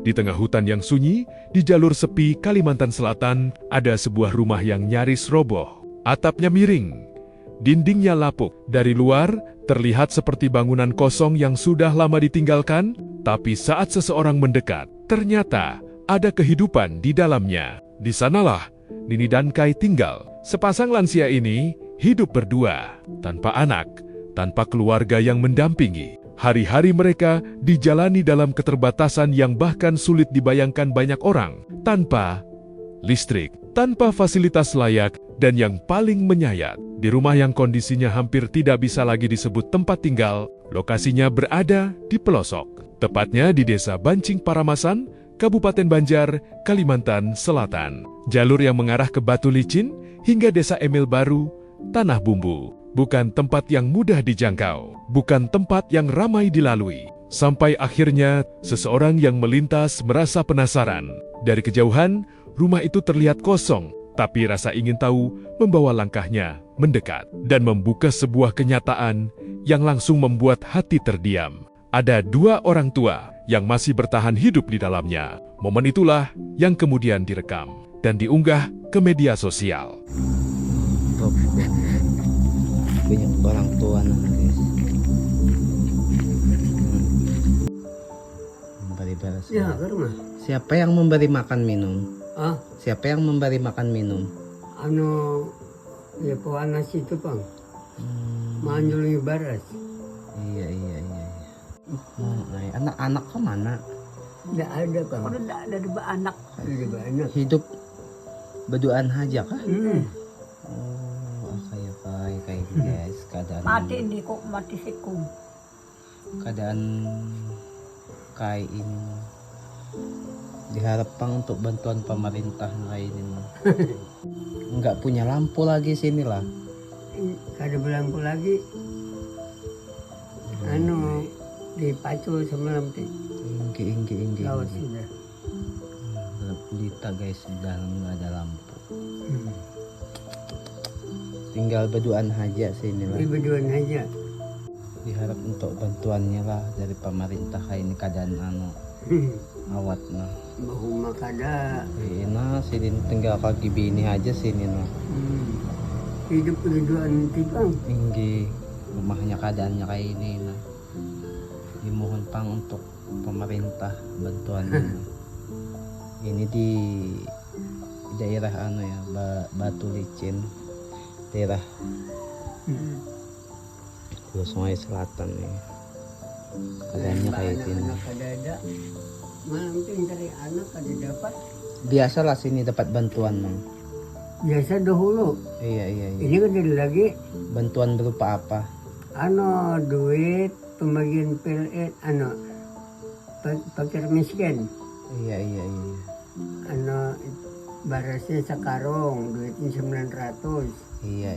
Di tengah hutan yang sunyi, di jalur sepi Kalimantan Selatan, ada sebuah rumah yang nyaris roboh. Atapnya miring, dindingnya lapuk. Dari luar, terlihat seperti bangunan kosong yang sudah lama ditinggalkan, tapi saat seseorang mendekat, ternyata ada kehidupan di dalamnya. Di sanalah Nini dan Kai tinggal. Sepasang lansia ini hidup berdua, tanpa anak, tanpa keluarga yang mendampingi. Hari-hari mereka dijalani dalam keterbatasan yang bahkan sulit dibayangkan banyak orang, tanpa listrik, tanpa fasilitas layak, dan yang paling menyayat, di rumah yang kondisinya hampir tidak bisa lagi disebut tempat tinggal, lokasinya berada di pelosok, tepatnya di Desa Bancing Paramasan, Kabupaten Banjar, Kalimantan Selatan. Jalur yang mengarah ke Batu Licin hingga Desa Emil Baru, Tanah Bumbu. Bukan tempat yang mudah dijangkau, bukan tempat yang ramai dilalui. Sampai akhirnya, seseorang yang melintas merasa penasaran. Dari kejauhan, rumah itu terlihat kosong, tapi rasa ingin tahu membawa langkahnya mendekat dan membuka sebuah kenyataan yang langsung membuat hati terdiam. Ada dua orang tua yang masih bertahan hidup di dalamnya. Momen itulah yang kemudian direkam dan diunggah ke media sosial. Banyak orang tua na guys. Memberi balas. Ya, ke rumah. Siapa yang memberi makan minum? Ah, Siapa yang memberi makan minum? ya panas itu bang. Manjul baras. Iya. Anak-anak kemana? Tidak ada bang. Udah tidak ada anak. Ada banyak. Hidup berduaan aja kah? Hmm. Kayak guys, keadaan Mati ini kok mati sikum. keadaan kayak ini diharapkan untuk bantuan pemerintah kayak ini. Nggak punya lampu lagi sini lah. Ada lampu lagi. Dipacu semalam ti. Inggi. Lawas sudah. Gelap gulita guys, sudah nggak ada lampu. Tinggal berduaan aja sini lah. Berduaan aja. Diharap untuk bantuannya lah dari pemerintah kayak ini keadaan awat nah. Bahu makada. Nah sini tinggal kaki bini aja sini nah. Hidup berduaan ti bang. Tinggi rumahnya keadaannya kayak ini nah. Dimohon pang untuk pemerintah bantuannya. Ini di daerah Batu Licin, daerah Pulau Sungai Selatan nih. Keadaannya kayak ini. Anak ada. Malam tuh cari anak ada dapat. Biasalah sini dapat bantuan mang. Biasa dahulu. Iya. Ini kan ada lagi. Bantuan berupa apa? Duit pembagian PLN fakir miskin. Iya. Barasnya sekarang duitnya 900. Iya.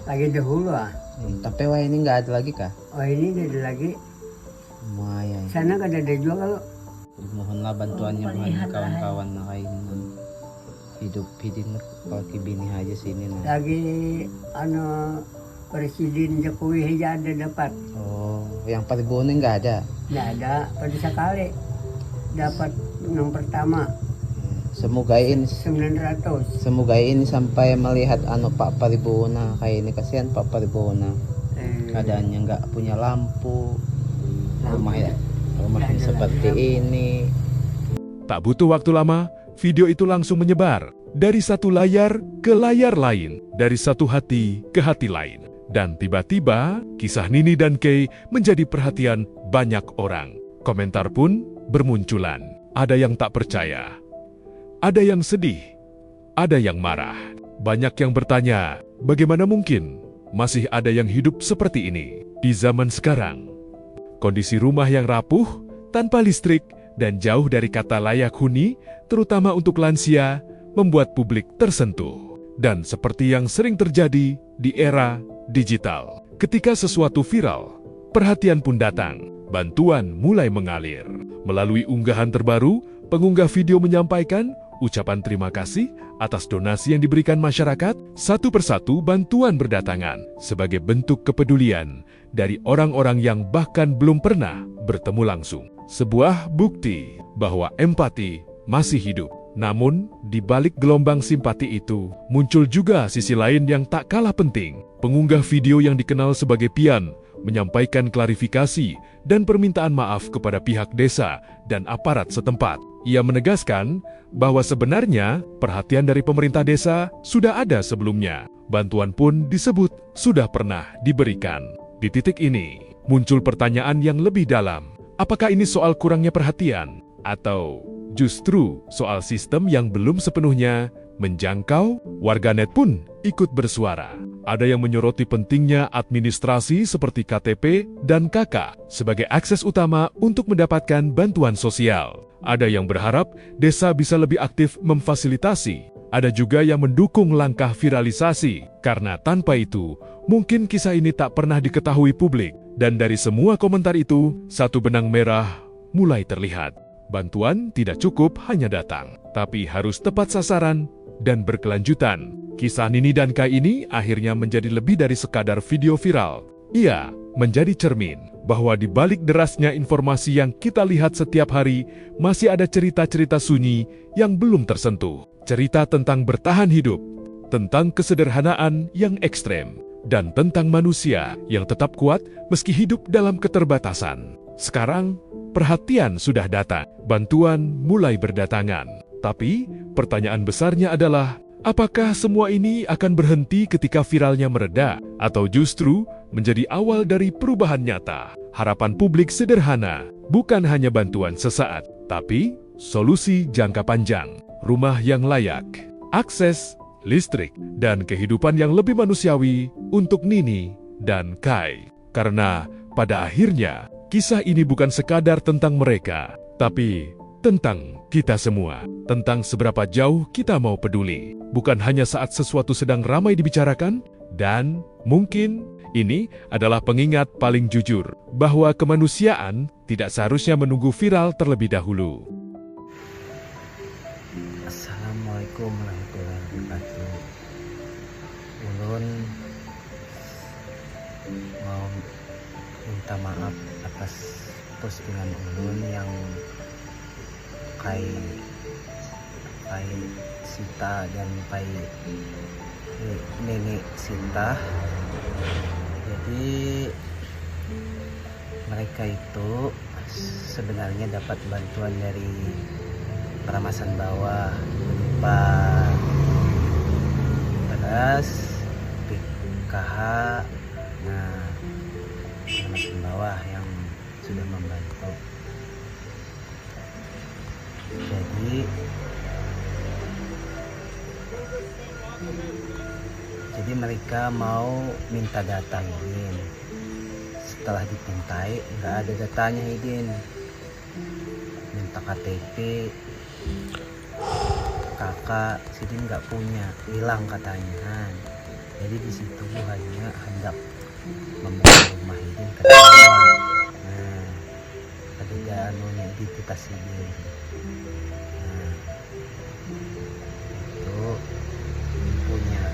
Lagi dahulu Tapi wah ini nggak ada lagi kah? Oh ini ada lagi. Lumayan. Sana kan ada juga kalau. Mohonlah bantuannya buat kawan-kawan na kayo hidup kaki bini aja sini nah. Lagi Presiden Jokowi aja ada dapat. Oh, yang Paribono nggak ada? Nggak ada, pada sekali dapat yang pertama Semoga ini 900. sampai melihat Pak Paribono kayak ini, kasihan Pak Paribono. Keadaannya nggak punya lampu. Rumahnya seperti ini. Tak butuh waktu lama, video itu langsung menyebar dari satu layar ke layar lain, dari satu hati ke hati lain. Dan tiba-tiba, kisah Nini dan Kay menjadi perhatian banyak orang. Komentar pun bermunculan. Ada yang tak percaya, ada yang sedih, ada yang marah. Banyak yang bertanya, bagaimana mungkin masih ada yang hidup seperti ini di zaman sekarang? Kondisi rumah yang rapuh, tanpa listrik, dan jauh dari kata layak huni, terutama untuk lansia, membuat publik tersentuh. Dan seperti yang sering terjadi di era digital, ketika sesuatu viral, perhatian pun datang, bantuan mulai mengalir. Melalui unggahan terbaru, pengunggah video menyampaikan ucapan terima kasih atas donasi yang diberikan masyarakat. Satu persatu bantuan berdatangan sebagai bentuk kepedulian dari orang-orang yang bahkan belum pernah bertemu langsung. Sebuah bukti bahwa empati masih hidup. Namun, di balik gelombang simpati itu, muncul juga sisi lain yang tak kalah penting. Pengunggah video yang dikenal sebagai Pian menyampaikan klarifikasi dan permintaan maaf kepada pihak desa dan aparat setempat. Ia menegaskan bahwa sebenarnya perhatian dari pemerintah desa sudah ada sebelumnya. Bantuan pun disebut sudah pernah diberikan. Di titik ini, muncul pertanyaan yang lebih dalam. Apakah ini soal kurangnya perhatian? Atau justru soal sistem yang belum sepenuhnya menjangkau? Warganet pun ikut bersuara. Ada yang menyoroti pentingnya administrasi seperti KTP dan KK sebagai akses utama untuk mendapatkan bantuan sosial. Ada yang berharap desa bisa lebih aktif memfasilitasi. Ada juga yang mendukung langkah viralisasi, karena tanpa itu, mungkin kisah ini tak pernah diketahui publik. Dan dari semua komentar itu, satu benang merah mulai terlihat. Bantuan tidak cukup hanya datang, tapi harus tepat sasaran dan berkelanjutan. Kisah Nini dan Kai ini akhirnya menjadi lebih dari sekadar video viral. Ia menjadi cermin bahwa di balik derasnya informasi yang kita lihat setiap hari, masih ada cerita-cerita sunyi yang belum tersentuh. Cerita tentang bertahan hidup, tentang kesederhanaan yang ekstrem, dan tentang manusia yang tetap kuat meski hidup dalam keterbatasan. Sekarang, perhatian sudah datang, bantuan mulai berdatangan. Tapi, pertanyaan besarnya adalah, apakah semua ini akan berhenti ketika viralnya mereda? Atau justru menjadi awal dari perubahan nyata? Harapan publik sederhana, bukan hanya bantuan sesaat, tapi solusi jangka panjang. Rumah yang layak, akses, listrik, dan kehidupan yang lebih manusiawi untuk Nini dan Kai. Karena pada akhirnya, kisah ini bukan sekadar tentang mereka, tapi tentang kita semua. Tentang seberapa jauh kita mau peduli. Bukan hanya saat sesuatu sedang ramai dibicarakan, dan mungkin ini adalah pengingat paling jujur bahwa kemanusiaan tidak seharusnya menunggu viral terlebih dahulu. Assalamualaikum warahmatullahi wabarakatuh. Ulun mau minta maaf atas postingan ulun yang Kai Sita dan Nenek Sinta. Jadi mereka itu sebenarnya dapat bantuan dari Paramasan Bawah berupa beras, PKH, Paramasan Bawah yang sudah membantu. Jadi mereka mau minta data Hidin. Setelah dipintai, nggak ada datanya Hidin. Minta KTP, kakak Sidin nggak punya, hilang katanya. Jadi di situ hanya hendak membawa rumah Hidin ke bawah. Ada identitas Hidin. Itu punya.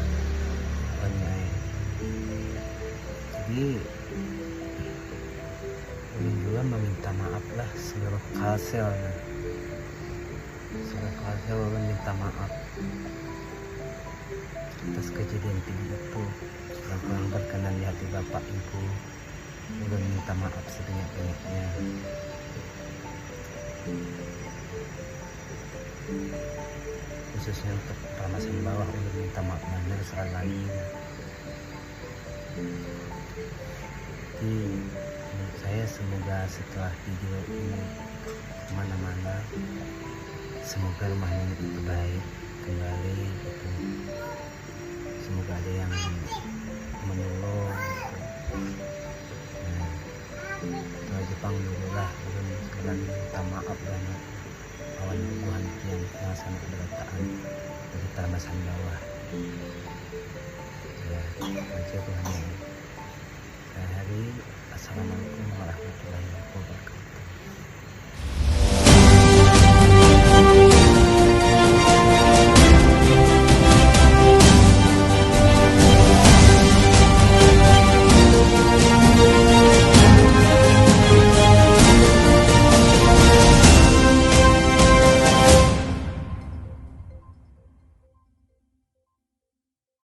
Jadi Ulun juga meminta maaf lah seluruh Kalsel. Ulun minta maaf atas kejadian itu yang kurang berkenan di hati Bapak Ibu. Ulun minta maaf sebanyak-banyaknya. Khususnya untuk Paramasan Bawah, ulun minta maaf benar sekali lagi. Jadi menurut saya semoga setelah video ini kemana-mana, semoga rumahnya itu baik kembali gitu. Semoga ada yang menolong gitu. Itu aja Pang dulu lah. Ulun sekali minta maaf banget awan hubungan yang sangat berataan dari Paramasan Bawah. Ya, aja Tuhan. Assalamualaikum warahmatullahi wabarakatuh.